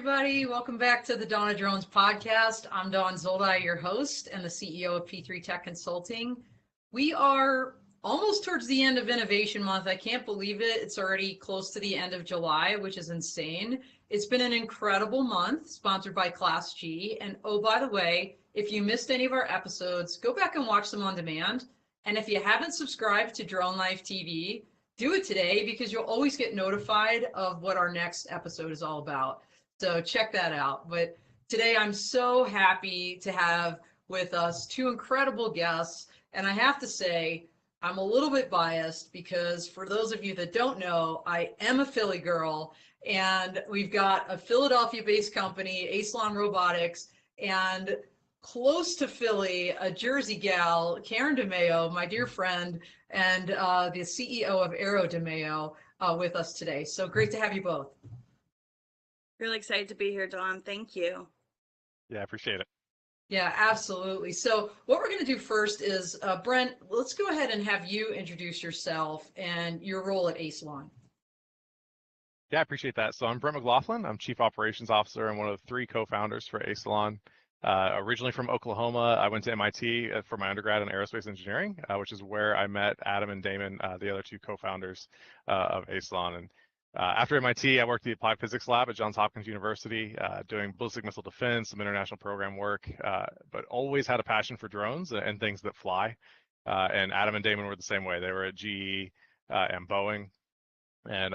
everybody. Welcome back to the Dawn of Drones podcast. I'm Dawn Zoldi, your host and the CEO of P3 Tech Consulting. We are almost towards the end of Innovation Month. I can't believe it. It's already close to the end of July, which is insane. It's been an incredible month, sponsored by Class G. And oh, by the way, if you missed any of our episodes, go back and watch them on demand. And if you haven't subscribed to DroneLife TV, do it today because you'll always get notified of what our next episode is all about. So check that out. But today I'm so happy to have with us two incredible guests. And I have to say, I'm a little bit biased because for those of you that don't know, I am a Philly girl. And we've got a Philadelphia-based company, Asylon Robotics, and close to Philly, a Jersey gal, Karen DiMeo, my dear friend, and the CEO of AERODiMEO with us today. So great to have you both. Really excited to be here, Dawn. Thank you. Yeah, I appreciate it. Yeah, absolutely. So what we're going to do first is, Brent, let's go ahead and have you introduce yourself and your role at Asylon. Yeah, I appreciate that. So I'm Brent McLaughlin. I'm Chief Operations Officer and one of the three co-founders for Asylon. Originally from Oklahoma, I went to MIT for my undergrad in aerospace engineering, which is where I met Adam and Damon, the other two co-founders of Asylon. And after MIT, I worked at the Applied Physics Lab at Johns Hopkins University, doing ballistic missile defense, some international program work, but always had a passion for drones and things that fly. And Adam and Damon were the same way. They were at GE and Boeing. And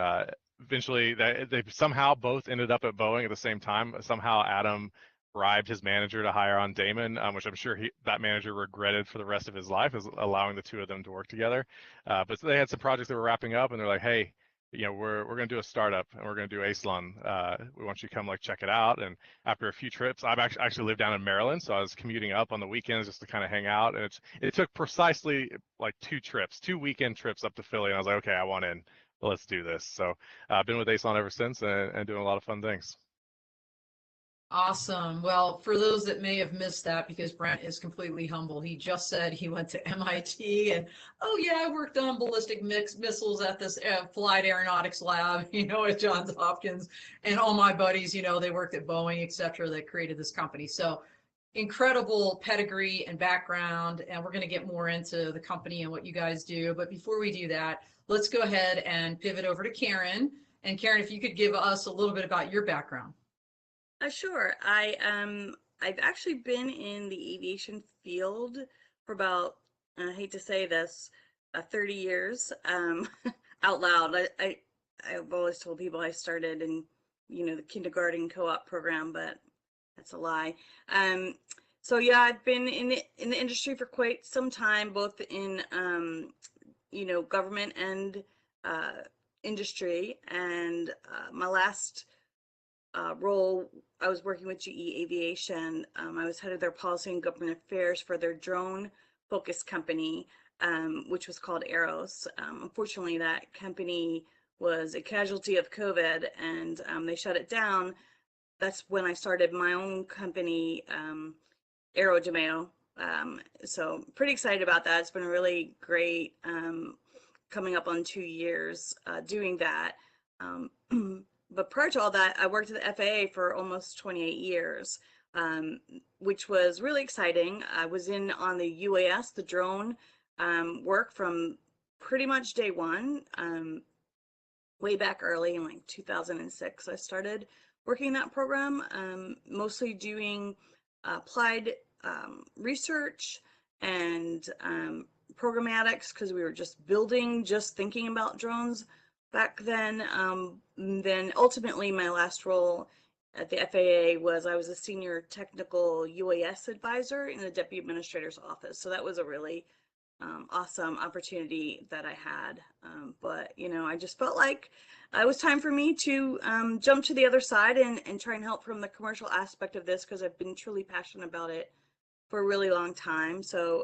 eventually, they somehow both ended up at Boeing at the same time. Somehow, Adam bribed his manager to hire on Damon, which I'm sure that manager regretted for the rest of his life, is allowing the two of them to work together. But so they had some projects that were wrapping up, and they're like, hey, you know, we're going to do a startup and we're going to do Asylon. We want you to come like check it out. And after a few trips, I've actually lived down in Maryland, so I was commuting up on the weekends just to kind of hang out. And it took precisely like two weekend trips up to Philly, and I was like, okay, I want in. Let's do this. So I've been with Asylon ever since and doing a lot of fun things. Awesome. Well, for those that may have missed that, because Brent is completely humble, he just said he went to MIT and, oh yeah, I worked on ballistic missiles at this Applied Aeronautics Lab, you know, at Johns Hopkins, and all my buddies, you know, they worked at Boeing, etc., that created this company. So incredible pedigree and background, and we're going to get more into the company and what you guys do. But before we do that, let's go ahead and pivot over to Karen. And Karen, if you could give us a little bit about your background. Sure. I've actually been in the aviation field for about, I hate to say this, 30 years. Out loud. I've always told people I started in, you know, the kindergarten co-op program, but that's a lie. So yeah, I've been in the industry for quite some time, both in you know, government and industry. And my last role, I was working with GE Aviation. I was head of their policy and government affairs for their drone focused company, which was called AEROS. Unfortunately, that company was a casualty of COVID, and they shut it down. That's when I started my own company, AERODiMEO. So pretty excited about that. It's been really great, coming up on 2 years doing that. But prior to all that, I worked at the FAA for almost 28 years, which was really exciting. I was in on the UAS, the drone work from pretty much day one, way back early in like 2006. I started working that program, mostly doing applied research and programmatics, because we were just thinking about drones back then. Then ultimately my last role at the FAA was I was a senior technical UAS advisor in the deputy administrator's office. So that was a really awesome opportunity that I had. But you know, I just felt like it was time for me to jump to the other side and try and help from the commercial aspect of this, because I've been truly passionate about it for a really long time. So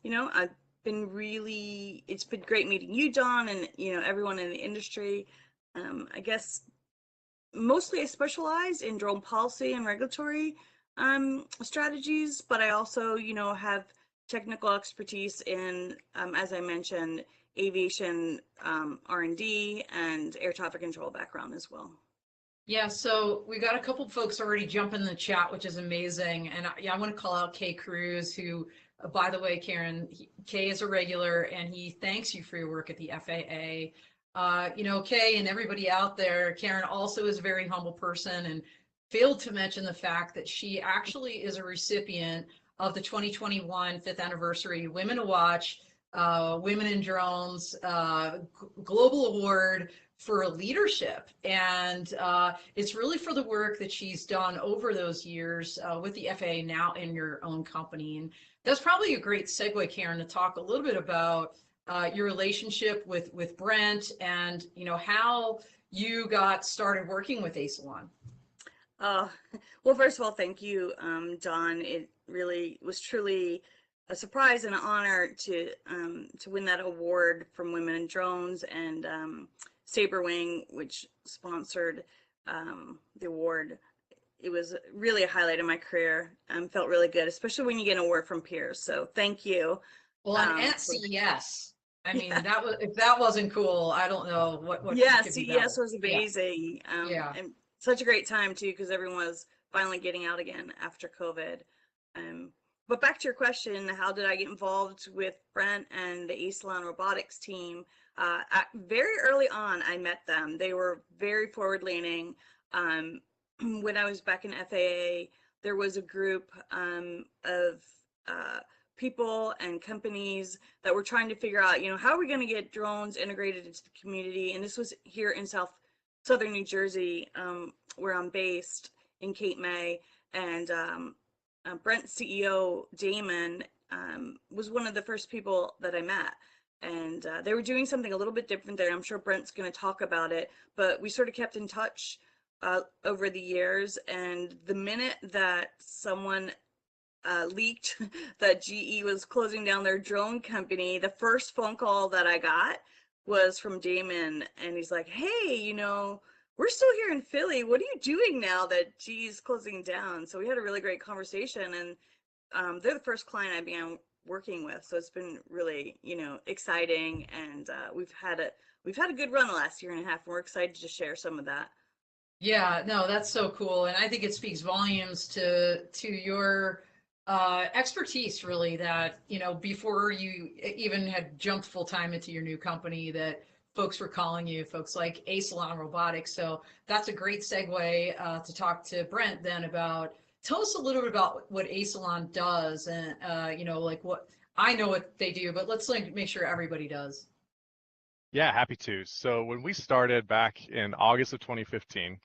you know, it's been great meeting you, Dawn, and you know, everyone in the industry. I guess mostly I specialize in drone policy and regulatory strategies, but I also, you know, have technical expertise in, as I mentioned, aviation R&D and air traffic control background as well. Yeah, so we got a couple folks already jump in the chat, which is amazing. And I want to call out Kay Cruz, who, by the way, Karen, Kay is a regular, and he thanks you for your work at the FAA. Kay and everybody out there, Karen also is a very humble person and failed to mention the fact that she actually is a recipient of the 2021 fifth anniversary Women to Watch, Women in Drones Global Award for leadership. And it's really for the work that she's done over those years with the FAA, now in your own company. And that's probably a great segue, Karen, to talk a little bit about your relationship with Brent and, how you got started working with Asylon. Well, first of all, thank you, Don. It really was truly a surprise and an honor to win that award from Women in Drones, and Saberwing, which sponsored the award. It was really a highlight of my career. Felt really good, especially when you get an award from peers. So thank you. Well, and at CES, I mean, that was, if that wasn't cool, I don't know what Yeah, could be CES better. was amazing. Yeah. And such a great time too, because everyone was finally getting out again after COVID. But back to your question, how did I get involved with Brent and the Asylon Robotics team? Very early on, I met them. They were very forward-leaning. When I was back in FAA, there was a group of people and companies that were trying to figure out, how are we going to get drones integrated into the community? And this was here in southern New Jersey, where I'm based in Cape May. And Brent's CEO, Damon, was one of the first people that I met. And they were doing something a little bit different there. I'm sure Brent's going to talk about it, but we sort of kept in touch over the years. And the minute that someone leaked that GE was closing down their drone company, the first phone call that I got was from Damon, and he's like, hey, we're still here in Philly. What are you doing now that GE is closing down? So we had a really great conversation, and they're the first client I began working with. So it's been really, exciting, and we've had a good run the last year and a half, and we're excited to share some of that. Yeah, no, that's so cool. And I think it speaks volumes to your expertise, really, that, before you even had jumped full time into your new company, that folks were calling you, folks like Asylon Robotics. So that's a great segue to talk to Brent then about, tell us a little bit about what Asylon does, and, like what, I know what they do, but let's make sure everybody does. Yeah, happy to. So when we started back in August of 2015,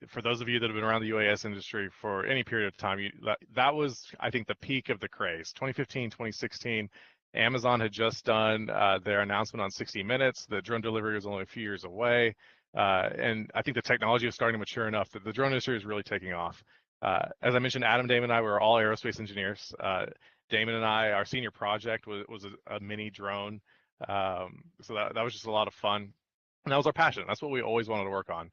for those of you that have been around the UAS industry for any period of time, that was, I think, the peak of the craze. 2015, 2016, Amazon had just done their announcement on 60 Minutes. The drone delivery was only a few years away. And I think the technology was starting to mature enough that the drone industry is really taking off. As I mentioned, Adam, Damon, and I were all aerospace engineers. Damon and I, our senior project was a mini drone. So that was just a lot of fun. And that was our passion. That's what we always wanted to work on.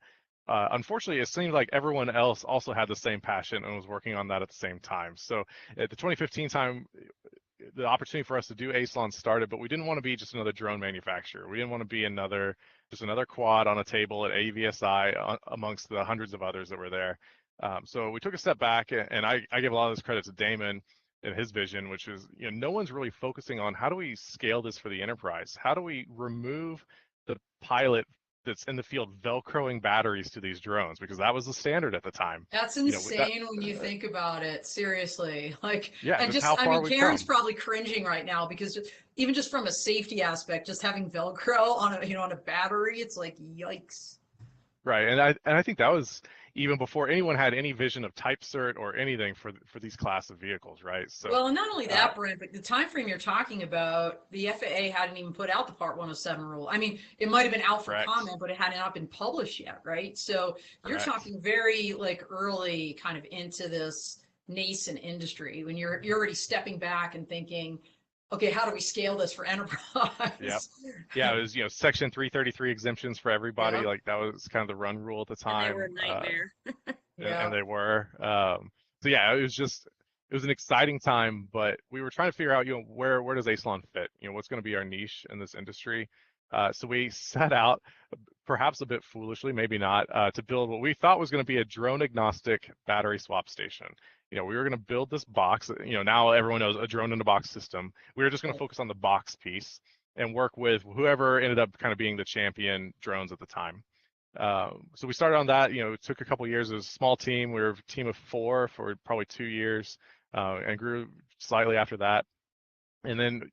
Unfortunately, it seemed like everyone else also had the same passion and was working on that at the same time. So at the 2015 time, the opportunity for us to do Asylon started, but we didn't want to be just another drone manufacturer. We didn't want to be just another quad on a table at AVSI amongst the hundreds of others that were there. So we took a step back, and I give a lot of this credit to Damon and his vision, which is, no one's really focusing on how do we scale this for the enterprise? How do we remove the pilot that's in the field velcroing batteries to these drones, because that was the standard at the time. That's insane when you think about it, seriously. Like, yeah, and just, how I far mean, we've Karen's come. probably cringing right now because even just from a safety aspect, just having Velcro on on a battery, it's like, yikes. Right, and I think that was even before anyone had any vision of type cert or anything for these class of vehicles, right? So, well, and not only that, Brent, but the time frame you're talking about, the FAA hadn't even put out the Part 107 rule. I mean, it might have been out for comment, but it had not been published yet, right? So you're talking very like early kind of into this nascent industry when you're already stepping back and thinking, okay, how do we scale this for enterprise? Yeah, it was, Section 333 exemptions for everybody. Yep. Like that was kind of the run rule at the time. And they were a nightmare. And they were. So yeah, it was an exciting time, but we were trying to figure out, where does Asylon fit? What's going to be our niche in this industry? So we set out perhaps a bit foolishly, maybe not, to build what we thought was going to be a drone agnostic battery swap station. We were going to build this box. Now everyone knows a drone in a box system. We were just going to focus on the box piece and work with whoever ended up kind of being the champion drones at the time. So we started on that. It took a couple of years. It was a small team. We were a team of 4 for probably 2 years, and grew slightly after that. And then,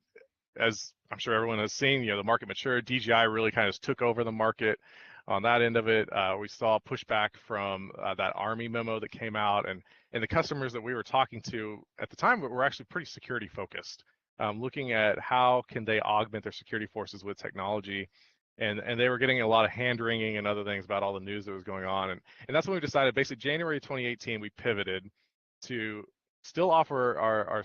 as I'm sure everyone has seen, the market matured. DJI really kind of took over the market on that end of it. We saw pushback from that Army memo that came out, and the customers that we were talking to at the time were actually pretty security focused, looking at how can they augment their security forces with technology. And they were getting a lot of hand wringing and other things about all the news that was going on. And that's when we decided, basically January 2018, we pivoted to still offer our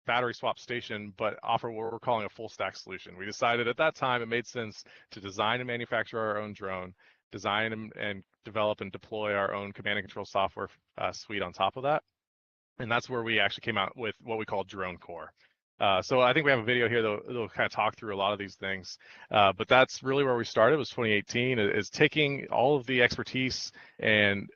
battery swap station, but offer what we're calling a full stack solution. We decided at that time it made sense to design and manufacture our own drone, design and develop and deploy our own command and control software suite on top of that. And that's where we actually came out with what we call Drone Core. So I think we have a video here that'll kind of talk through a lot of these things, but that's really where we started. It was 2018, is taking all of the expertise and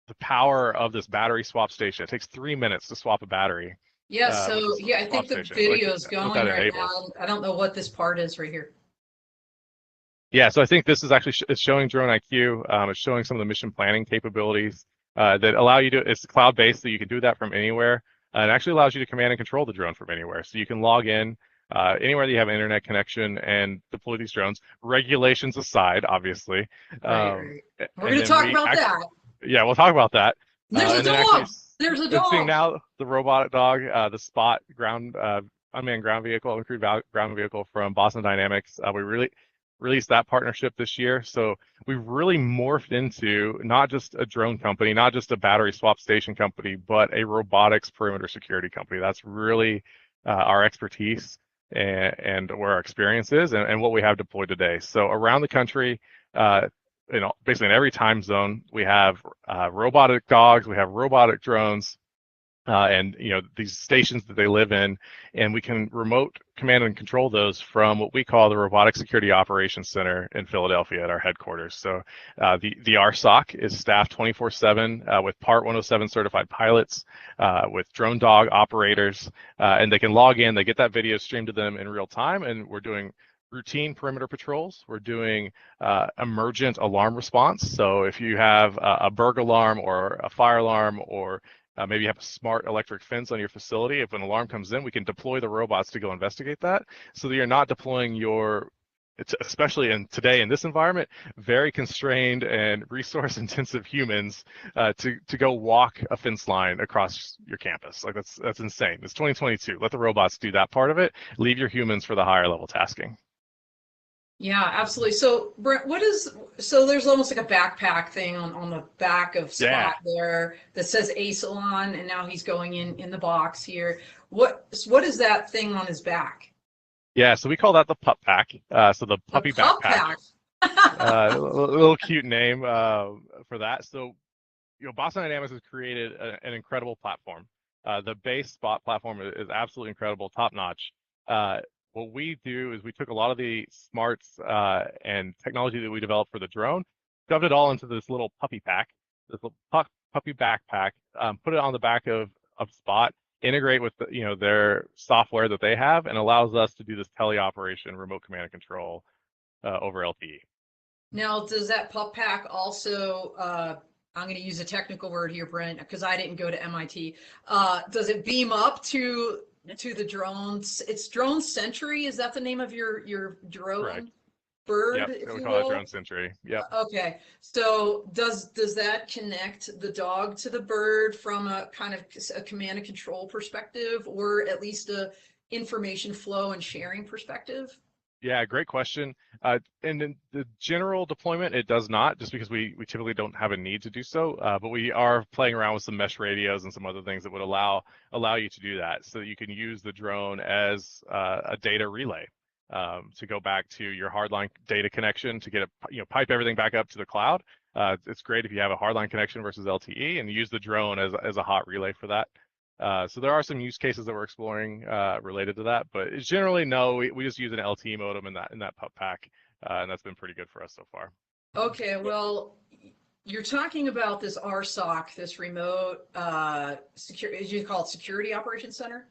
the power of this battery swap station. It takes 3 minutes to swap a battery. Yeah, so yeah, I think the video's going right now. I don't know what this part is right here. Yeah, so I think this is actually it's showing Drone IQ. It's showing some of the mission planning capabilities that allow you to, it's cloud-based, so you can do that from anywhere. It actually allows you to command and control the drone from anywhere. So you can log in anywhere that you have an internet connection and deploy these drones, regulations aside, obviously. Right. We're going to talk about that. Yeah, we'll talk about that. There's a dog. There's a dog. Seeing now the robotic dog, the Spot unmanned ground vehicle, uncrewed ground vehicle from Boston Dynamics. We really released that partnership this year. So we've really morphed into not just a drone company, not just a battery swap station company, but a robotics perimeter security company. That's really our expertise and where our experience is and what we have deployed today. So around the country, basically in every time zone, we have robotic dogs, we have robotic drones, and these stations that they live in, and we can remote command and control those from what we call the Robotic Security Operations Center in Philadelphia at our headquarters. So the RSOC is staffed 24/7 with Part 107 certified pilots, with drone dog operators, and they can log in, they get that video streamed to them in real time, and we're doing routine perimeter patrols. We're doing emergent alarm response. So if you have a burglar alarm or a fire alarm, or maybe you have a smart electric fence on your facility, if an alarm comes in, we can deploy the robots to go investigate that, so that you're not deploying especially today in this environment, very constrained and resource intensive humans to go walk a fence line across your campus. Like that's insane. It's 2022. Let the robots do that part of it. Leave your humans for the higher level tasking. Yeah, absolutely. So Brent, so there's almost like a backpack thing on the back of Spot there that says Asylon, and now he's going in the box here. What is that thing on his back? Yeah, so we call that the pup pack. So the puppy backpack. A little cute name for that. So Boston Dynamics has created an incredible platform. The base Spot platform is absolutely incredible, top notch. What we do is we took a lot of the smarts and technology that we developed for the drone, shoved it all into this little puppy pack, this little puppy backpack, put it on the back of Spot, integrate with their software that they have, and allows us to do this teleoperation, remote command and control over LTE. Now, does that pup pack also, I'm going to use a technical word here, Brent, because I didn't go to MIT. Does it beam up to the drones? It's Drone Sentry. Is that the name of your drone? Correct. Bird? Yep, if we you call will? it Drone Sentry. Yep. Okay. So does that connect the dog to the bird from a kind of a command and control perspective, or at least a information flow and sharing perspective? Yeah, great question. And in the general deployment, it does not, just because we typically don't have a need to do so. But we are playing around with some mesh radios and some other things that would allow you to do that, so that you can use the drone as a data relay to go back to your hardline data connection to get pipe everything back up to the cloud. It's great if you have a hardline connection versus LTE, and use the drone as a hot relay for that. So there are some use cases that we're exploring related to that, but generally no, we just use an LTE modem in that pup pack and that's been pretty good for us so far. Okay, well, you're talking about this RSOC, this remote security, you call it Security Operations Center?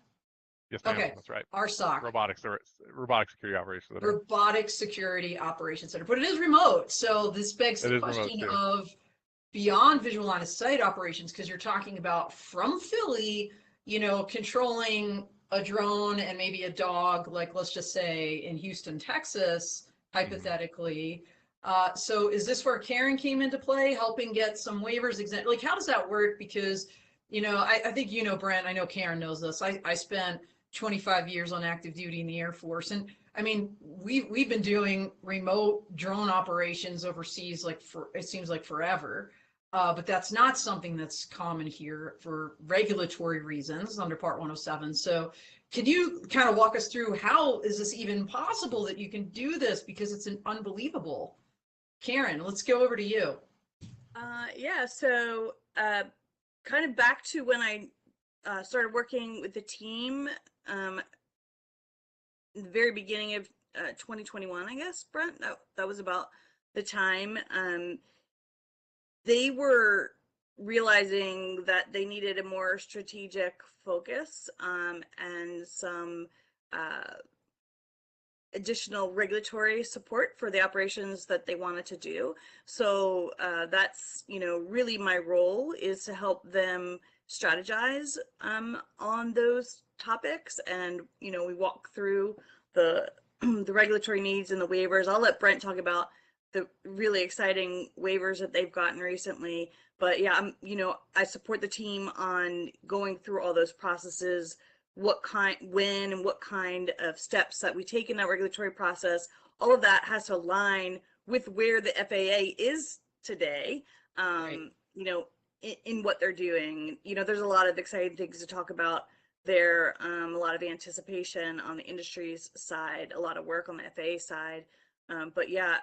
Yes, ma'am. Okay, That's right. RSOC. Robotics Security Operations Center. Robotics Security Operations Center, but it is remote. So this begs the question of beyond visual line of sight operations, because you're talking about from Philly, you know, controlling a drone and maybe a dog, like let's just say in Houston, Texas, hypothetically. So is this where Karen came into play, helping get some waivers exempt? Like, how does that work? Because, you know, I think, you know, Brent, I know Karen knows this. I spent 25 years on active duty in the Air Force. And I mean, we've been doing remote drone operations overseas, like it seems like forever. But that's not something that's common here for regulatory reasons under Part 107. So can you kind of walk us through how is this even possible that you can do this? Because it's an unbelievable. Karen, let's go over to you. Yeah, so kind of back to when I started working with the team, the very beginning of 2021, I guess, Brent, that was about the time. They were realizing that they needed a more strategic focus and some additional regulatory support for the operations that they wanted to do. So that's, you know, really my role is to help them strategize on those topics. And, you know, we walk through the the regulatory needs and the waivers. I'll let Brent talk about the really exciting waivers that they've gotten recently. But yeah, you know, I support the team on going through all those processes, what kind, when, and what kind of steps that we take in that regulatory process. All of that has to align with where the FAA is today, Right. you know, in what they're doing. You know, there's a lot of exciting things to talk about there, a lot of anticipation on the industry's side, a lot of work on the FAA side. But yeah,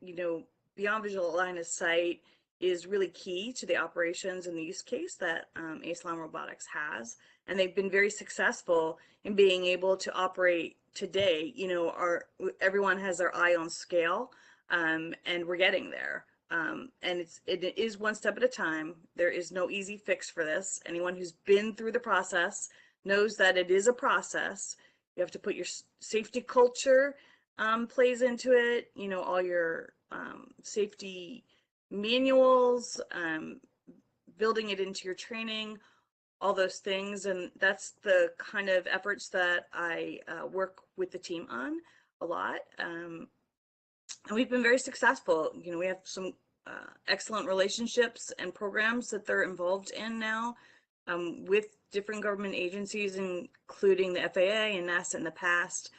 you know, beyond visual line of sight is really key to the operations and the use case that Asylon Robotics has. And they've been very successful in being able to operate today. You know, everyone has their eye on scale, and we're getting there. And it is one step at a time. There is no easy fix for this. Anyone who's been through the process knows that it is a process. You have to put your safety culture plays into it. You know, all your safety manuals, building it into your training, all those things. And that's the kind of efforts that I work with the team on a lot. And we've been very successful. You know, we have some excellent relationships and programs that they're involved in now with different government agencies, including the FAA and NASA in the past.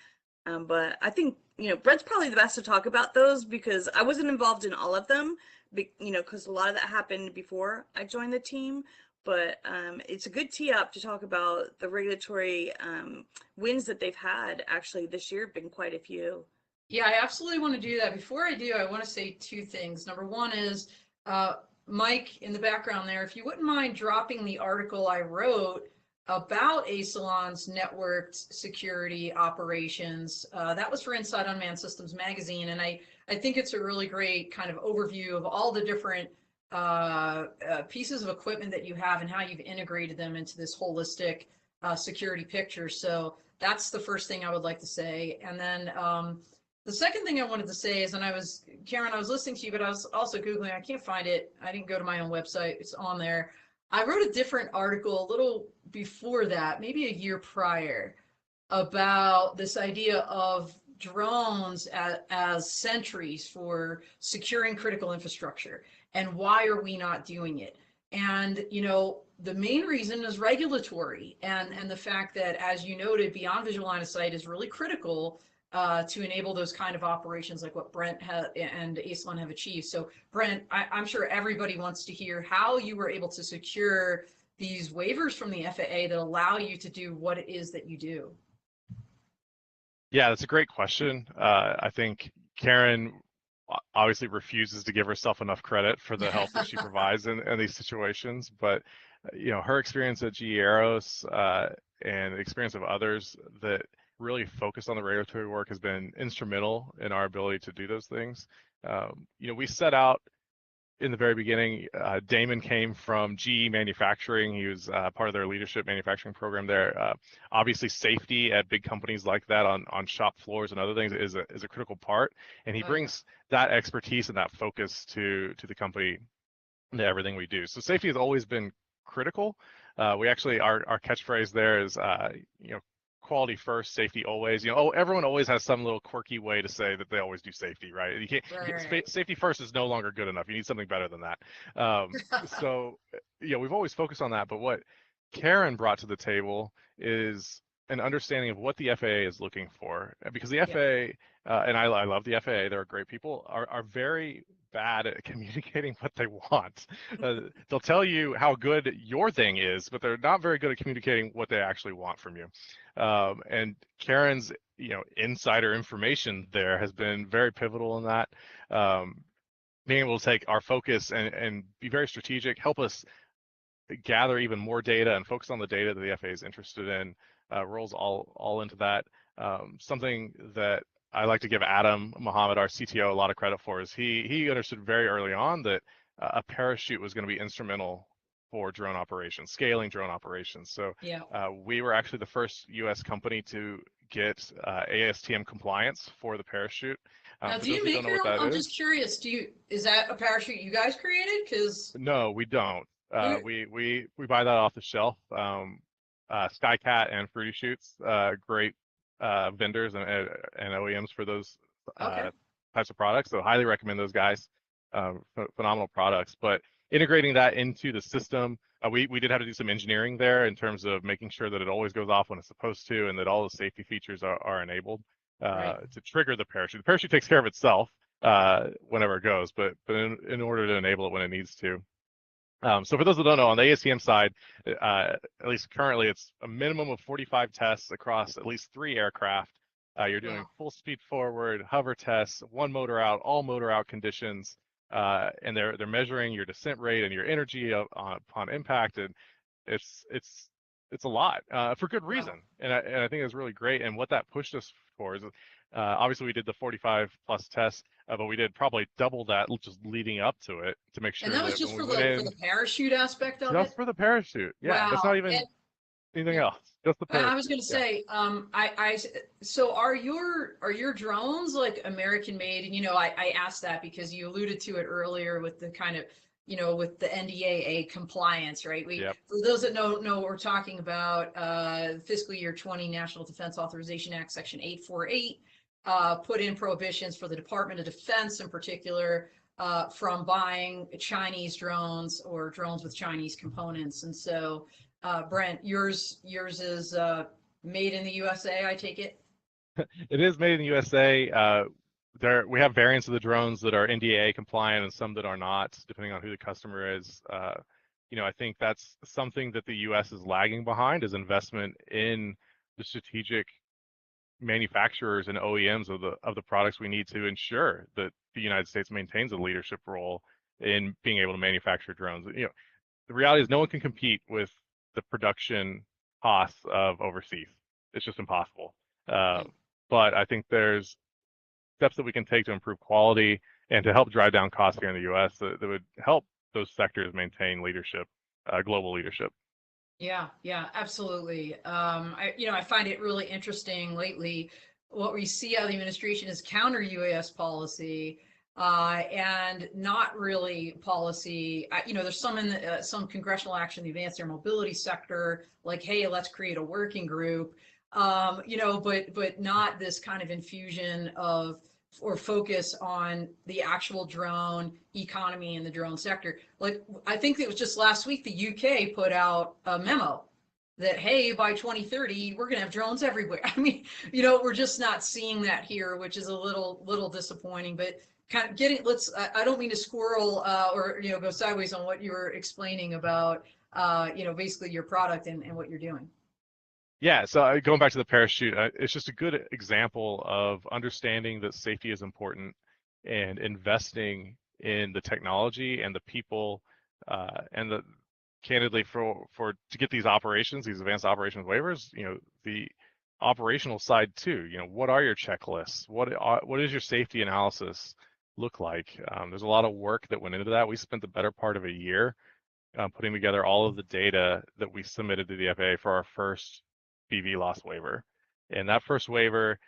But I think, you know, Brent's probably the best to talk about those because I wasn't involved in all of them, you know, because a lot of that happened before I joined the team. But it's a good tee up to talk about the regulatory wins that they've had. Actually, this year have been quite a few. Yeah, I absolutely want to do that. Before I do, I want to say two things. Number one is, Mike, in the background there, if you wouldn't mind dropping the article I wrote about Asylon's networked security operations. That was for Inside Unmanned Systems magazine, and I think it's a really great kind of overview of all the different pieces of equipment that you have and how you've integrated them into this holistic security picture. So that's the first thing I would like to say. And then the second thing I wanted to say is, and Karen, I was listening to you, but I was also Googling, I can't find it. I didn't go to my own website. It's on there. I wrote a different article a little before that, maybe a year prior, about this idea of drones as sentries for securing critical infrastructure, and why are we not doing it? And, you know, the main reason is regulatory, and the fact that, as you noted, beyond visual line of sight is really critical to enable those kind of operations like what Brent and Asylon have achieved. So Brent, I'm sure everybody wants to hear how you were able to secure these waivers from the FAA that allow you to do what it is that you do. Yeah, that's a great question. I think Karen obviously refuses to give herself enough credit for the help that she provides in these situations, but you know, her experience at GE Aeros and the experience of others that really focused on the regulatory work has been instrumental in our ability to do those things. We set out in the very beginning. Damon came from GE Manufacturing. He was part of their leadership manufacturing program there. Obviously, safety at big companies like that on shop floors and other things is a critical part, and he brings that expertise and that focus to the company, to everything we do. So safety has always been critical. We actually, our catchphrase there is, quality first, safety always. Everyone always has some little quirky way to say that they always do safety, right? You can't, safety first is no longer good enough. You need something better than that. So, we've always focused on that. But what Karen brought to the table is an understanding of what the FAA is looking for, because the FAA, and I love the FAA, they're great people, are very bad at communicating what they want. They'll tell you how good your thing is, but they're not very good at communicating what they actually want from you. And Karen's, insider information there has been very pivotal in that. Being able to take our focus and be very strategic, help us gather even more data and focus on the data that the FAA is interested in, rolls all into that. Something that I like to give Adam Mohammed, our CTO, a lot of credit for is he understood very early on that a parachute was going to be instrumental for drone operations, scaling drone operations. So we were actually the first U.S. company to get ASTM compliance for the parachute. Now, do you make your own? I'm just curious. Is that a parachute you guys created? Because no, we don't. We buy that off the shelf. Skycat and Fruity Shoots, great vendors and OEMs for those types of products. So highly recommend those guys. Phenomenal products. But integrating that into the system, we did have to do some engineering there in terms of making sure that it always goes off when it's supposed to, and that all the safety features are enabled to trigger the parachute. The parachute takes care of itself whenever it goes, but in order to enable it when it needs to. So for those that don't know, on the ASTM side, at least currently, it's a minimum of 45 tests across at least 3 aircraft. You're doing full speed forward, hover tests, one motor out, all motor out conditions, and they're measuring your descent rate and your energy upon impact, and it's a lot for good reason. And I think it's really great. And what that pushed us towards, obviously we did the 45 plus tests, but we did probably double that just leading up to it to make sure. And that was just for the parachute aspect of it? Just for the parachute, yeah. That's not even anything else. Just the parachute. I was going to say, so are your drones like American made? And I asked that because you alluded to it earlier with the kind of, with the NDAA compliance, right? For those that know what we're talking about, fiscal year 20 National Defense Authorization Act, Section 848, put in prohibitions for the Department of Defense in particular from buying Chinese drones or drones with Chinese components. And so, Brent, yours is made in the USA, I take it? It is made in the USA. We have variants of the drones that are NDAA compliant and some that are not, depending on who the customer is. I think that's something that the US is lagging behind, is investment in the strategic manufacturers and OEMs of the products we need to ensure that the United States maintains a leadership role in being able to manufacture drones. The reality is no one can compete with the production costs of overseas. It's just impossible. But I think there's steps that we can take to improve quality and to help drive down costs here in the US that would help those sectors maintain leadership, global leadership. Yeah, absolutely. I find it really interesting lately. What we see out of the administration is counter UAS policy and not really policy. There's some congressional action in the advanced air mobility sector, like, hey, let's create a working group, but not this kind of infusion of or focus on the actual drone economy and the drone sector. Like, I think it was just last week, the UK put out a memo that, hey, by 2030, we're going to have drones everywhere. I mean, we're just not seeing that here, which is a little disappointing, but kind of I don't mean to squirrel or, go sideways on what you were explaining about, basically your product and what you're doing. Yeah, so going back to the parachute, it's just a good example of understanding that safety is important and investing in the technology and the people and candidly to get these operations, these advanced operations waivers, the operational side too. What are your checklists? What is your safety analysis look like? There's a lot of work that went into that. We spent the better part of a year putting together all of the data that we submitted to the FAA for our first BV loss waiver. And that first waiver,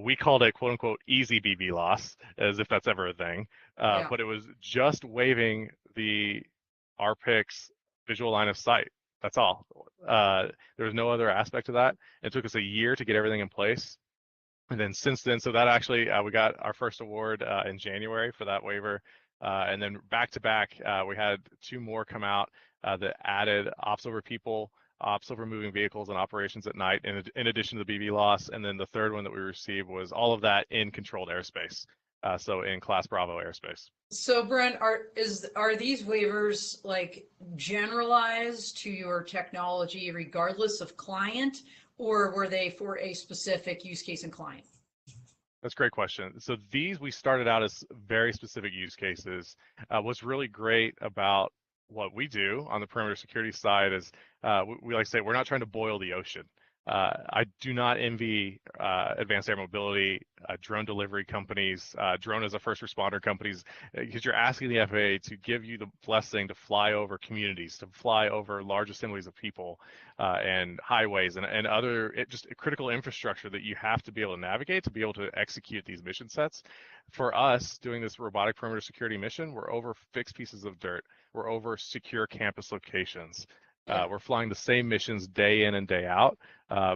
we called it quote unquote easy BV loss, as if that's ever a thing. Yeah. But it was just waiving the RPICS visual line of sight. That's all. There was no other aspect to that. It took us a year to get everything in place. And then since then, so that actually, we got our first award in January for that waiver. And then back to back, we had 2 more come out that added ops over people, ops over moving vehicles, and operations at night, in addition to the BV loss. And then the third one that we received was all of that in controlled airspace. So in Class Bravo airspace. So Brent, are these waivers like generalized to your technology regardless of client, or were they for a specific use case and client? That's a great question. So we started out as very specific use cases. What's really great about what we do on the perimeter security side is we like to say we're not trying to boil the ocean. I do not envy advanced air mobility, drone delivery companies, drone as a first responder companies, because you're asking the FAA to give you the blessing to fly over communities, to fly over large assemblies of people and highways and other just critical infrastructure that you have to be able to navigate to be able to execute these mission sets. For us, doing this robotic perimeter security mission, we're over fixed pieces of dirt. We're over secure campus locations. We're flying the same missions day in and day out.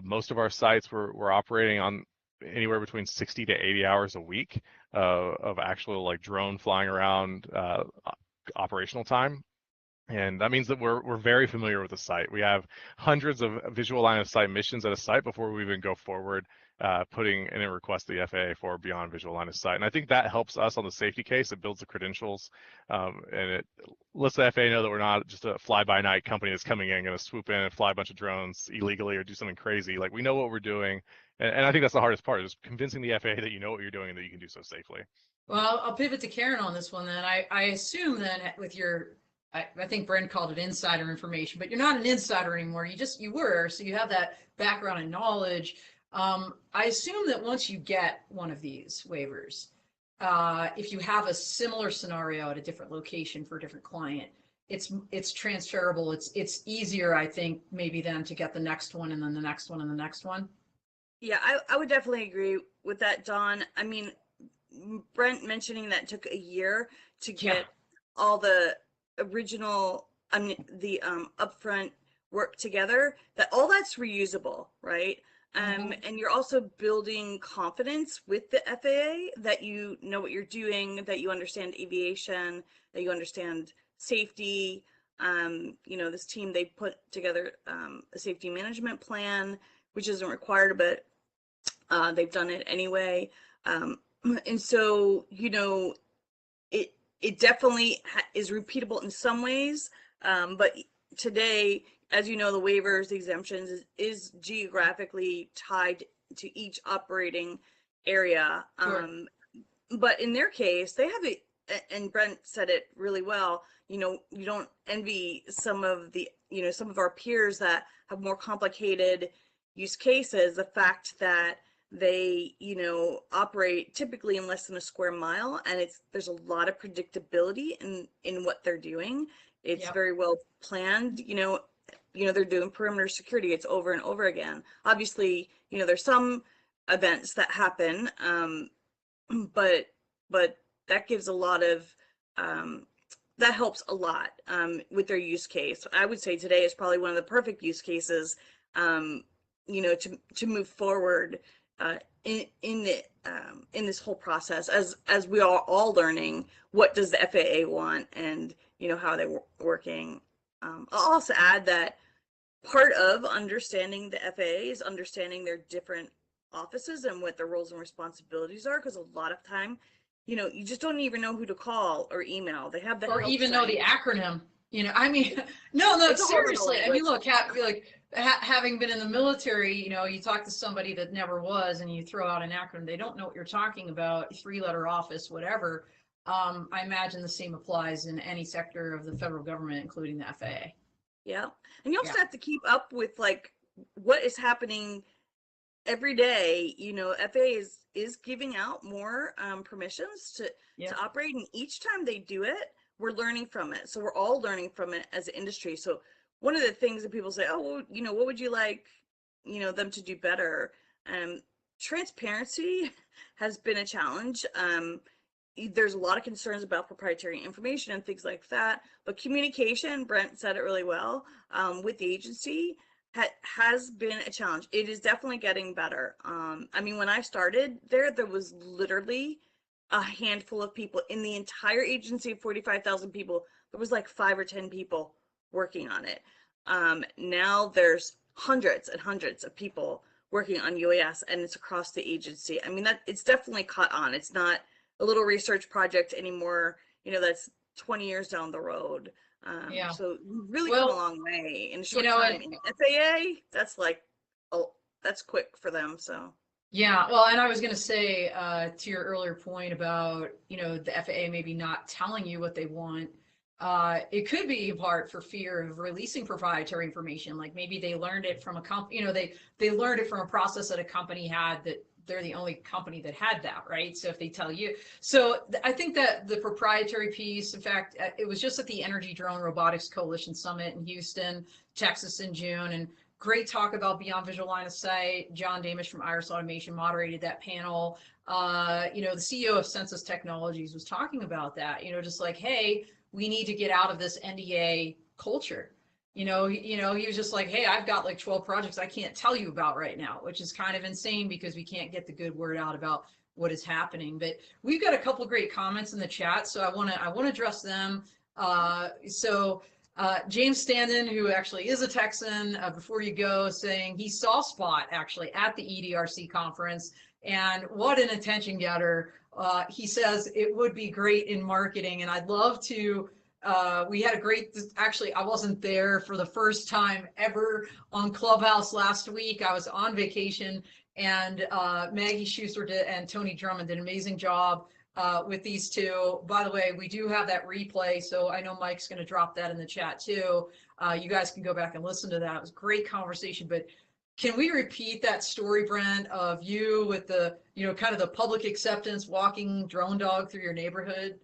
Most of our sites we're operating on anywhere between 60 to 80 hours a week of actual like drone flying around operational time. And that means that we're very familiar with the site. We have hundreds of visual line of sight missions at a site before we even go forward, putting in a request to the FAA for beyond visual line of sight. And I think that helps us on the safety case. It builds the credentials, and it lets the FAA know that we're not just a fly-by-night company that's coming in, going to swoop in and fly a bunch of drones illegally or do something crazy. Like, we know what we're doing. And I think that's the hardest part, is convincing the FAA that you know what you're doing and that you can do so safely. Well, I'll pivot to Karen on this one then. I assume then with your, I think Brent called it insider information, but you're not an insider anymore. You were, so you have that background and knowledge. I assume that once you get one of these waivers, if you have a similar scenario at a different location for a different client, it's transferable. It's easier, I think, maybe then to get the next one and then the next one and the next one. Yeah, I would definitely agree with that, Dawn. I mean, Brent mentioning that took a year to get all the original, the upfront work together, that all that's reusable, right? And you're also building confidence with the FAA that you know what you're doing, that you understand aviation, that you understand safety. This team, they put together a safety management plan, which isn't required, but they've done it anyway. And so, it definitely is repeatable in some ways, but today, as you know, the waivers, the exemptions is geographically tied to each operating area. Sure. But in their case, they have it, and Brent said it really well. You don't envy some of our peers that have more complicated use cases. The fact that they operate typically in less than a square mile, and there's a lot of predictability in what they're doing. It's very well planned. They're doing perimeter security. It's over and over again. Obviously, there's some events that happen, but that gives a lot of that helps a lot with their use case. I would say today is probably one of the perfect use cases to move forward in this whole process, as we are all learning what does the FAA want, and how they're working. I'll also add that part of understanding the FAA is understanding their different offices and what their roles and responsibilities are, because a lot of time you just don't even know who to call or email. They have the Or help even site. know the acronym. No, seriously. I mean, look, having been in the military, you talk to somebody that never was, and you throw out an acronym, they don't know what you're talking about, 3-letter office, whatever. I imagine the same applies in any sector of the federal government, including the FAA. Yeah, and you also have to keep up with like what is happening every day, FAA is giving out more permissions to operate, and each time they do it, we're learning from it. So we're all learning from it as an industry. So one of the things that people say, oh, well, what would you like, them to do better? Transparency has been a challenge. There's a lot of concerns about proprietary information and things like that, but communication, Brent said it really well, with the agency has been a challenge. It is definitely getting better. I mean, when I started there was literally a handful of people in the entire agency of 45,000 people. There was like 5 or 10 people working on it. Now there's hundreds and hundreds of people working on UAS, and it's across the agency. I mean, it's definitely caught on. It's not a little research project anymore, that's 20 years down the road. So we've really come a long way in a short time. In FAA, that's like, that's quick for them. So yeah, well, and I was going to say to your earlier point about the FAA maybe not telling you what they want. It could be in part for fear of releasing proprietary information. Like maybe they learned it from a company, they learned it from a process that a company had, that they're the only company that had that, right? So if they tell you, so I think that the proprietary piece, in fact, it was just at the Energy Drone Robotics Coalition Summit in Houston, Texas in June, and great talk about beyond visual line of sight. John Damish from Iris Automation moderated that panel. The CEO of Census Technologies was talking about that, just like, hey, we need to get out of this NDA culture. He was just like, hey, I've got like 12 projects I can't tell you about right now, which is kind of insane because we can't get the good word out about what is happening. But we've got a couple of great comments in the chat, so I want to address them. James Standen, who actually is a Texan, before you go, saying he saw Spot actually at the EDRC conference, and what an attention getter. He says it would be great in marketing, and I'd love to. We had a great, actually, I wasn't there for the first time ever on Clubhouse last week. I was on vacation, and Maggie Schuster and Tony Drummond did an amazing job with these two. By the way, we do have that replay, so I know Mike's going to drop that in the chat too. You guys can go back and listen to that. It was a great conversation, but can we repeat that story, Brent, of you with the, kind of the public acceptance walking drone dog through your neighborhood?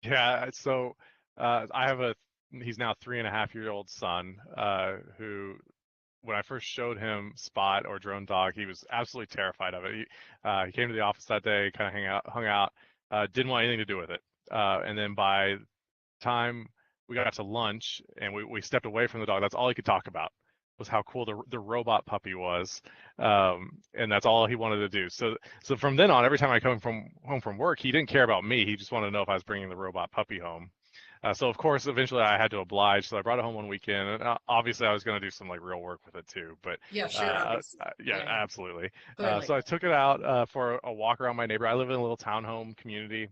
Yeah, so I have he's now 3.5-year-old son who, when I first showed him Spot or Drone Dog, he was absolutely terrified of it. He came to the office that day, kind of hung out, didn't want anything to do with it. And then by the time we got to lunch and we stepped away from the dog, that's all he could talk about, was how cool the robot puppy was, and that's all he wanted to do. So from then on, every time I come home from work, he didn't care about me. He just wanted to know if I was bringing the robot puppy home. So of course, eventually I had to oblige. So I brought it home one weekend, and obviously I was going to do some like real work with it too. But yeah, sure, yeah, absolutely. Totally. So I took it out for a walk around my neighborhood. I live in a little townhome community,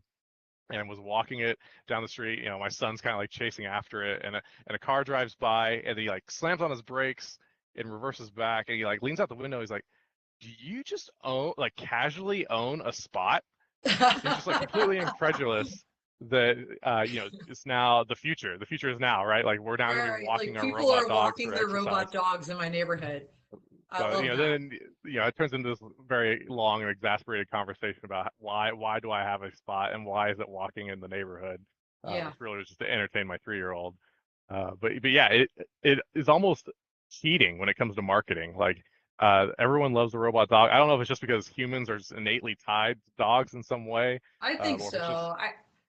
and was walking it down the street. My son's kind of like chasing after it, and a car drives by, and he like slams on his brakes and reverses back, and he like leans out the window. He's like, "Do you just casually own a Spot?" He's just like completely incredulous that it's now the future. The future is now, right? Like we're now going to be walking our robot dogs. People are walking their robot dogs in my neighborhood. So then it turns into this very long and exasperated conversation about why do I have a Spot and why is it walking in the neighborhood? Which really was just to entertain my 3-year-old. But yeah, it is almost cheating when it comes to marketing. Like everyone loves the robot dog. I don't know if it's just because humans are just innately tied to dogs in some way. I think so.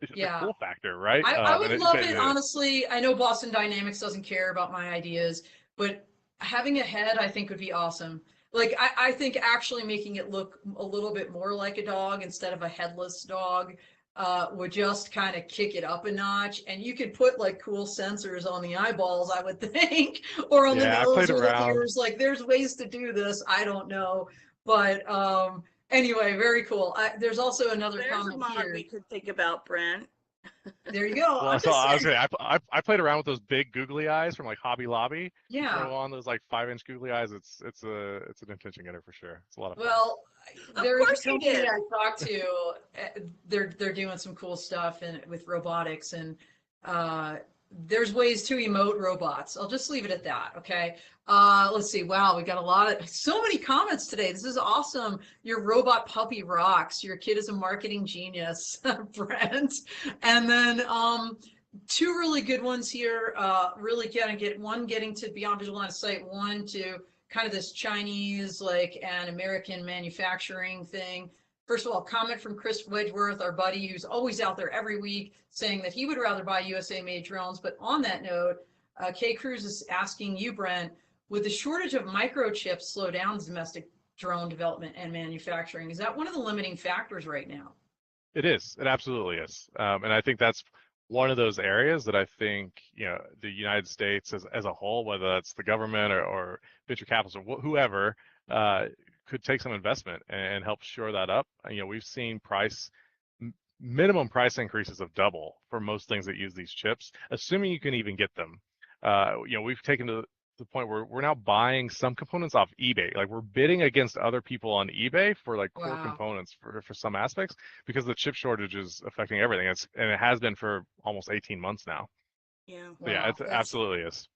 It's just a cool factor, right? I would love it, honestly. I know Boston Dynamics doesn't care about my ideas, but having a head, I think, would be awesome. Like, I think actually making it look a little bit more like a dog instead of a headless dog would just kind of kick it up a notch. And you could put like cool sensors on the eyeballs, I would think, or on the nose or the ears. Like, there's ways to do this. I don't know, but anyway, very cool. There's also another comment here. We could think about, Brent. There you go. Well, so I was saying, I played around with those big googly eyes from like Hobby Lobby. Yeah. Throw on those like 5-inch googly eyes. It's an attention getter for sure. It's a lot of fun. Well, there's a company I talked to. They're doing some cool stuff with robotics, and there's ways to emote robots. I'll just leave it at that. Okay. Let's see. Wow, we got so many comments today. This is awesome. Your robot puppy rocks. Your kid is a marketing genius, Brent. And then two really good ones here. Really getting to beyond visual line of sight. One to kind of this Chinese and American manufacturing thing. First of all, comment from Chris Wedgeworth, our buddy, who's always out there every week saying that he would rather buy USA-made drones. But on that note, Kay Cruz is asking you, Brent, would the shortage of microchips slow down domestic drone development and manufacturing? Is that one of the limiting factors right now? It is. It absolutely is. And I think that's one of those areas that I think, the United States as a whole, whether that's the government or venture capitalists or whoever, could take some investment and help shore that up. We've seen minimum price increases of double for most things that use these chips, assuming you can even get them. We've taken to the point where we're now buying some components off eBay. Like, we're bidding against other people on eBay for core components for some aspects, because the chip shortage is affecting everything. And it has been for almost 18 months now. Yeah. Wow. Yeah, it absolutely is.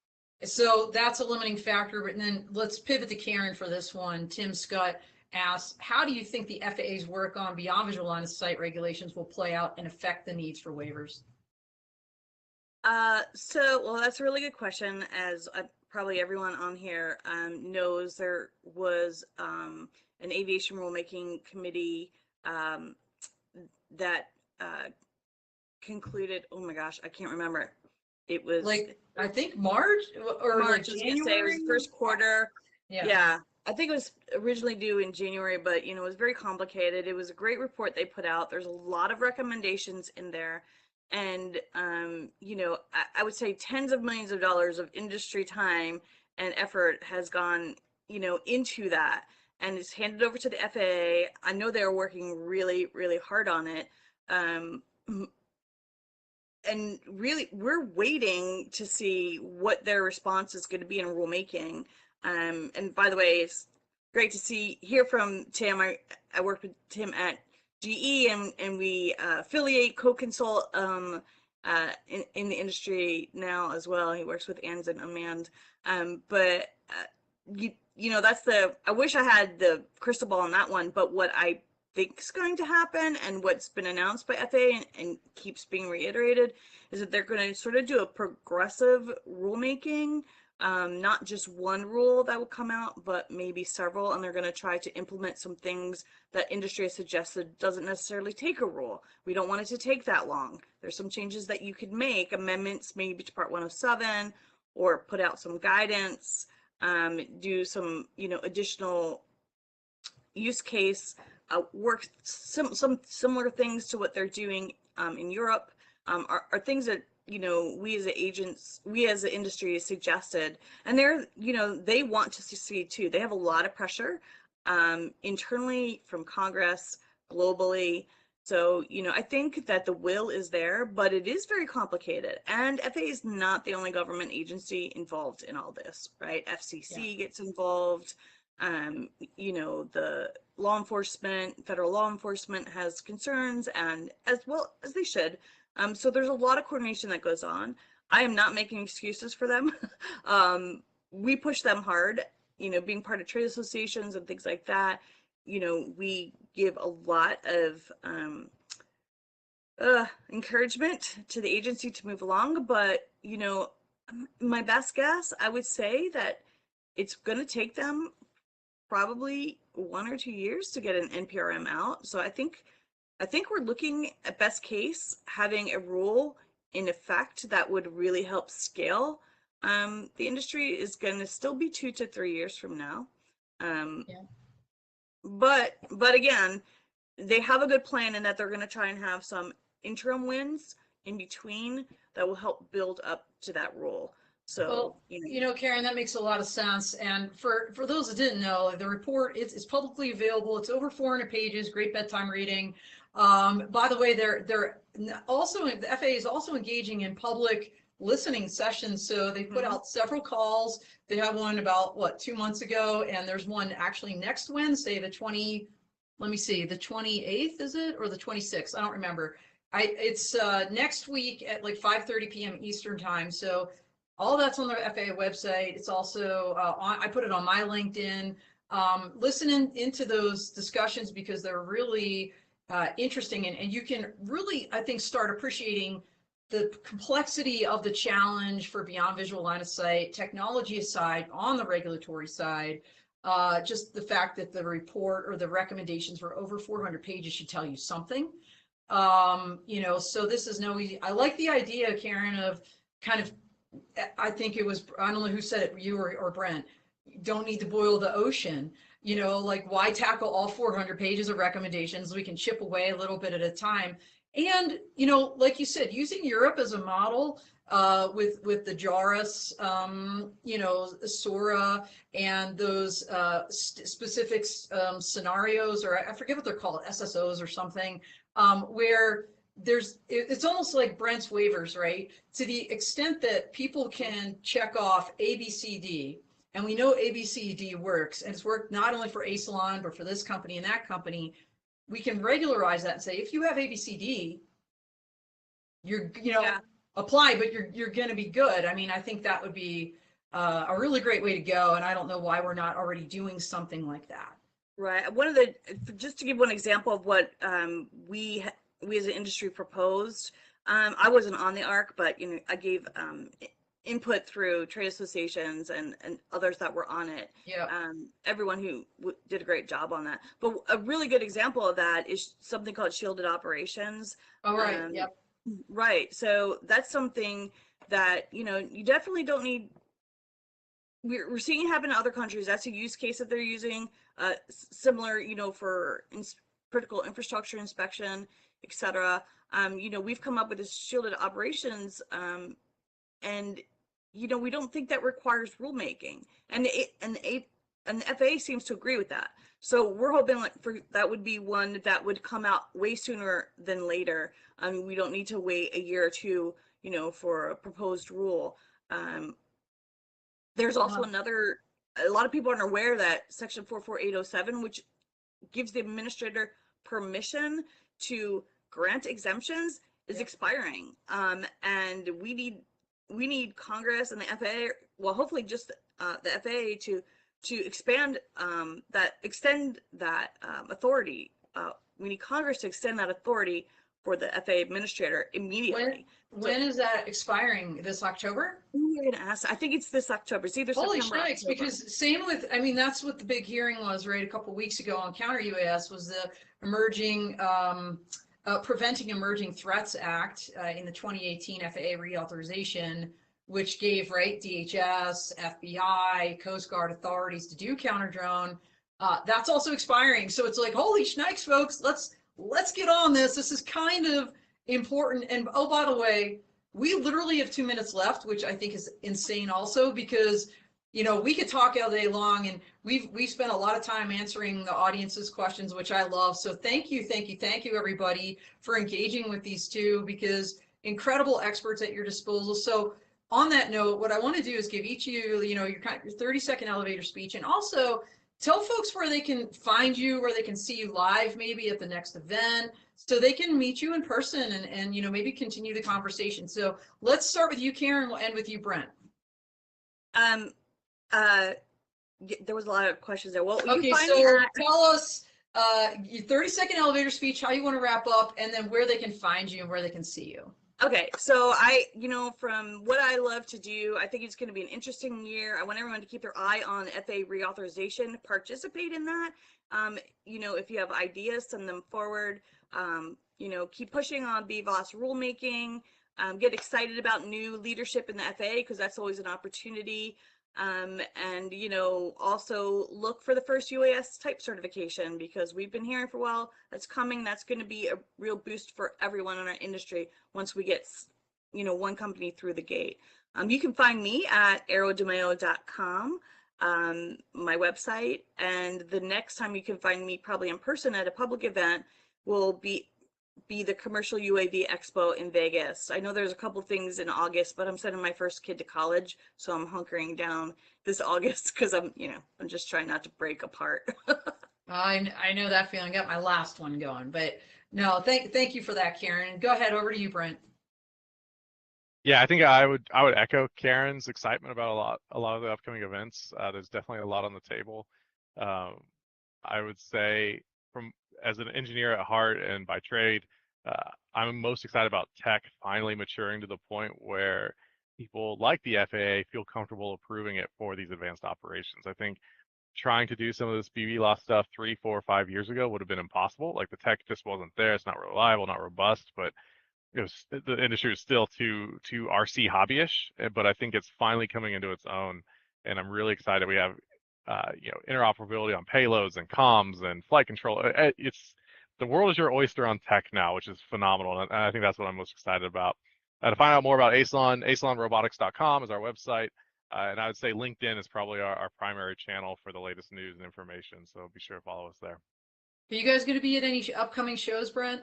So that's a limiting factor. But then let's pivot to Karen for this one. Tim Scott asks, how do you think the FAA's work on beyond visual line of sight regulations will play out and affect the needs for waivers? Well, that's a really good question. As probably everyone on here knows, there was an aviation rulemaking committee that concluded, oh my gosh, I can't remember. It was I think March or March, January. It was first quarter. Yeah. I think it was originally due in January, but it was very complicated. It was a great report they put out. There's a lot of recommendations in there. And, I would say tens of millions of dollars of industry time and effort has gone, into that. And it's handed over to the FAA. I know they're working really, really hard on it. And really, we're waiting to see what their response is going to be in rulemaking. And by the way, it's great to hear from Tim. I work with Tim at GE, and we affiliate, co-consult in the industry now as well. He works with ANS and Unmanned. But that's I wish I had the crystal ball on that one, but what I think is going to happen and what's been announced by FAA and keeps being reiterated is that they're going to sort of do a progressive rulemaking. Not just one rule that will come out, but maybe several, and they're going to try to implement some things that industry has suggested doesn't necessarily take a rule. We don't want it to take that long. There's some changes that you could make, amendments maybe to Part 107, or put out some guidance, do some, additional use case work, some similar things to what they're doing in Europe, are things that we as an industry has suggested, and they want to succeed too. They have a lot of pressure internally from Congress, globally. So, I think that the will is there, but it is very complicated. And FAA is not the only government agency involved in all this, right? FCC gets involved. The law enforcement, federal law enforcement has concerns, and as well as they should. So there's a lot of coordination that goes on. I am not making excuses for them. We push them hard, being part of trade associations and things like that. We give a lot of encouragement to the agency to move along. But, my best guess, I would say that it's going to take them probably 1 or 2 years to get an NPRM out. So I think we're looking at best case having a rule in effect that would really help scale. The industry is going to still be 2 to 3 years from now. But again, they have a good plan in that they're going to try and have some interim wins in between that will help build up to that rule. So, Karen, that makes a lot of sense. And for those that didn't know, the report is publicly available. It's over 400 pages, great bedtime reading. By the way, they're also, the FAA is also engaging in public listening sessions. So they put out several calls. They had one about 2 months ago, and there's one actually next Wednesday, the 28th, is it? Or the 26th? I don't remember. It's next week at like 5:30 p.m. Eastern time. So all that's on the FAA website. It's also I put it on my LinkedIn. Listen into those discussions because they're really interesting, and you can really, I think, start appreciating the complexity of the challenge for beyond visual line of sight, technology aside, on the regulatory side. Just the fact that the report or the recommendations were over 400 pages should tell you something. So this is no easy. I like the idea, Karen, of kind of, I think it was, I don't know who said it, you or Brent, you don't need to boil the ocean. Like why tackle all 400 pages of recommendations? We can chip away a little bit at a time. And, like you said, using Europe as a model, with the JARUS, SORA, and those specific scenarios, or I forget what they're called, SSOs or something, where it's almost like Brent's waivers, right? To the extent that people can check off A, B, C, D, and we know A, B, C, D works, and it's worked not only for Asylon, but for this company and that company, we can regularize that and say, if you have A, B, C, D, you're, apply, but you're going to be good. I mean, I think that would be a really great way to go, and I don't know why we're not already doing something like that. Right. Just to give one example of what we as an industry proposed, I wasn't on the ARC, but I gave input through trade associations and others that were on it. Yeah. Everyone who did a great job on that. But a really good example of that is something called shielded operations. Oh, right. Yep. Right. So that's something that, you definitely don't need. We're seeing it happen in other countries. That's a use case that they're using, similar, for critical infrastructure inspection, etc. We've come up with this shielded operations, and we don't think that requires rulemaking, and the FAA seems to agree with that. So we're hoping that would be one that would come out way sooner than later. We don't need to wait a year or two, for a proposed rule. There's also a lot of people aren't aware that Section 44807, which gives the administrator permission to grant exemptions, is expiring. And we need Congress and the FAA, well, hopefully just the FAA to extend that authority. We need Congress to extend that authority for the FAA administrator immediately. When is that expiring? This October? You're gonna ask. I think it's this October. It's either Holy September. Shnikes, because same with, that's what the big hearing was, right? A couple of weeks ago on Counter UAS was the emerging, Preventing Emerging Threats Act in the 2018 FAA reauthorization, which gave, right, DHS, FBI, Coast Guard authorities to do counter drone. That's also expiring. So it's like, holy shnikes, folks, let's get on this. This is kind of important. And oh, by the way, we literally have 2 minutes left, which I think is insane also, because we could talk all day long, and we've spent a lot of time answering the audience's questions, which I love. So thank you everybody for engaging with these two, because incredible experts at your disposal. So on that note, what I want to do is give each of you, your 30-second elevator speech, and also tell folks where they can find you, where they can see you live, maybe at the next event, so they can meet you in person and maybe continue the conversation. So let's start with you, Karen. We'll end with you, Brent. There was a lot of questions there. Well, okay, so tell us your 30-second elevator speech, how you want to wrap up, and then where they can find you and where they can see you. Okay, so from what I love to do, I think it's going to be an interesting year. I want everyone to keep their eye on FAA reauthorization, participate in that. If you have ideas, send them forward. Keep pushing on BVOS rulemaking. Get excited about new leadership in the FAA, because that's always an opportunity. Also look for the first UAS type certification, because we've been hearing for a while that's coming. That's going to be a real boost for everyone in our industry once we get, one company through the gate. You can find me at AERODiMEO.com, my website, and the next time you can find me probably in person at a public event will be the Commercial UAV Expo in Vegas. I know there's a couple things in August, but I'm sending my first kid to college, so I'm hunkering down this August because I'm just trying not to break apart. I know that feeling. Got my last one going, but No, thank you for that, Karen. Go ahead, over to you, Brent. Yeah, I think I would echo Karen's excitement about a lot of the upcoming events. There's definitely a lot on the table. I would say, from as an engineer at heart and by trade, I'm most excited about tech finally maturing to the point where people like the FAA feel comfortable approving it for these advanced operations. I think trying to do some of this BVLOS stuff 3, 4, 5 years ago would have been impossible. Like, the tech just wasn't there. It's not reliable, not robust, but the industry is still too RC hobbyish, but I think it's finally coming into its own, and I'm really excited. We have interoperability on payloads and comms and flight control. It's the world is your oyster on tech now, which is phenomenal, and I think that's what I'm most excited about. To find out more about Asylon, AsylonRobotics.com is our website, and I would say LinkedIn is probably our primary channel for the latest news and information. So be sure to follow us there. Are you guys going to be at any upcoming shows, Brent?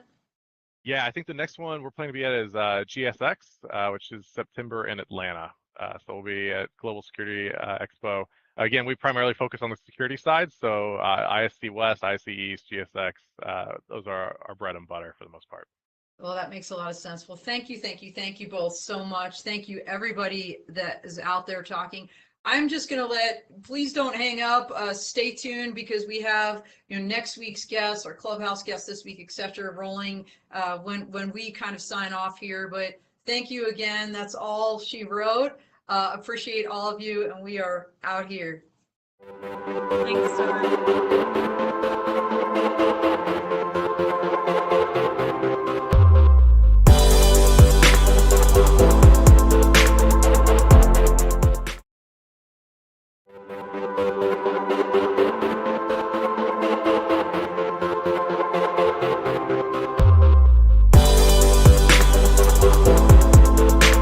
Yeah, I think the next one we're planning to be at is GSX, which is September in Atlanta. So we'll be at Global Security Expo. Again, we primarily focus on the security side. So ISC West, ISC East, GSX, those are our bread and butter for the most part. Well, that makes a lot of sense. Well, thank you both so much. Thank you, everybody that is out there talking. I'm just going to please don't hang up. Stay tuned, because we have, next week's guests, our clubhouse guests this week, etc., rolling when we kind of sign off here. But thank you again. That's all she wrote. Appreciate all of you, and we are out here. Thanks so much.